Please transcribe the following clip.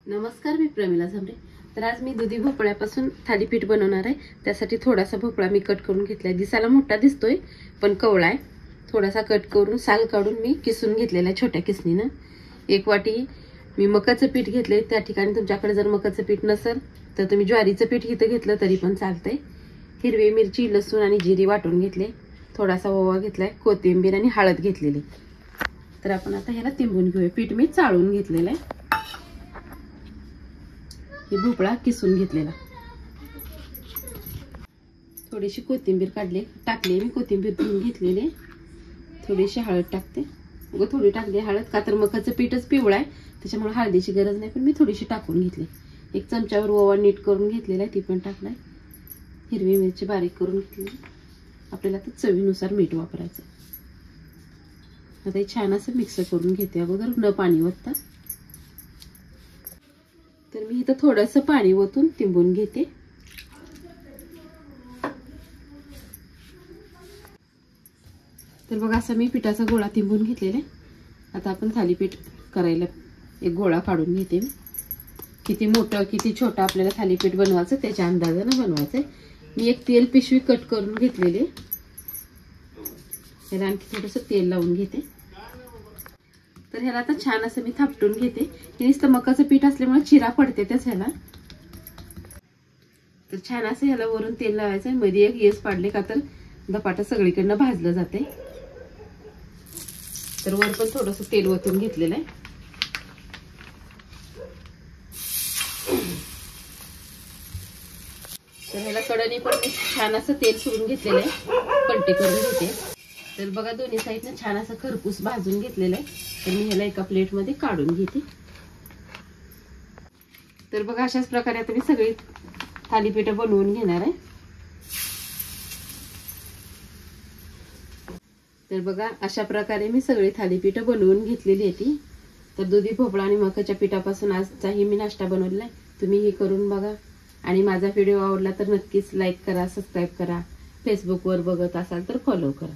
नमस्कार, मी प्रमिला झांबरे। तर आज मी दुधी भोपळ्यापासून थालीपीठ बनवणार आहे। त्यासाठी थोडासा भोपळा मी कट करून घेतलाय। दिसायला मोठा दिसतोय पण कवळा आहे। थोडासा कट करून साल काढून मी किसून घेतलेला आहे छोट्या किसणीने। एक वाटी मी मकाचं पीठ घेतले। त्या ठिकाणी तुमच्याकडे जर मकाचं पीठ नसेल तर तुम्ही ज्वारीचं पीठ इथं घेतलं तरी पण चालतंय। हिरवी मिरची, लसूण आणि जिरे वाटून घेतले। थोडासा ओवा घेतलाय, कोथिंबीर आणि हळद घेतलेली। तर आपण आता ह्याला तिंबून घेऊया। पीठ मी चाळून घेतलेलं आहे। हे भोपळा किसून घेतलेला। थोडीशी कोथिंबीर टाकली मी, कोथिंबीर धुवून घेतलेली। थोडीशी हळद टाकते, थोडी टाकली हळद का तर मकाचं पीठच पिवळं आहे त्याच्यामुळे हळदीची गरज नाही, पण मी थोडीशी टाकून घेतली। एक चमच्यावर ओवा नीट करून घेतलेला आहे, ती पण टाकलाय। हिरवी मिरची बारीक करून घेतली। आपल्याला तर चवीनुसार मीठ वापरायचं। आता हे छान असं मिक्स करून घेते अगोदर, न पाणी ओतता। तर मी इथं थोडंसं पाणी ओतून तिंबून घेते। तर बघा असं मी पिठाचा गोळा तिंबून घेतलेला आहे। आता आपण थालीपीठ करायला एक गोळा काढून घेते। किती मोठं किती छोटं आपल्याला थालीपीठ बनवायचं त्याच्या अंदाजाने बनवायचं। मी एक तेल पिशवी कट करून घेतलेली। याला आणखी थोडंसं तेल लावून घेते। तर ह्याला आता छान असं मी थापटून घेते। हे नुसतं मकाचं पीठ असल्यामुळे चिरा पडते त्याच ह्याला। तर छान असं ह्याला वरून तेल लावायचं, मध्ये एक येस पाडले का तर धपाटा सगळीकडनं भाजलं जाते। तर वर पण थोडंसं तेल ओतून घेतलेलं आहे। तर ह्याला कढई पण छान असं तेल सोडून घेतलेलं आहे, पलटी करून घेते। तर बघा दोन्ही साईडने छान असं खरपूस भाजून घेतलेलं आहे। तर मी ह्याला एका प्लेट मध्ये काढून घेते। तर बघा अशाच प्रकारे आता मी सगळी थालीपीठ बनवून घेणार आहे। तर बघा अशा प्रकारे मी सगळी थालीपीठ बनवून घेतलेली आहे ती। तर दुधी भोपळा आणि मकाच्या पिठापासून आजचाही मी नाश्ता बनवलेला आहे। तुम्ही हे करून बघा आणि माझा व्हिडिओ आवडला तर नक्कीच लाईक करा, सबस्क्राईब करा। फेसबुकवर बघत असाल तर फॉलो करा।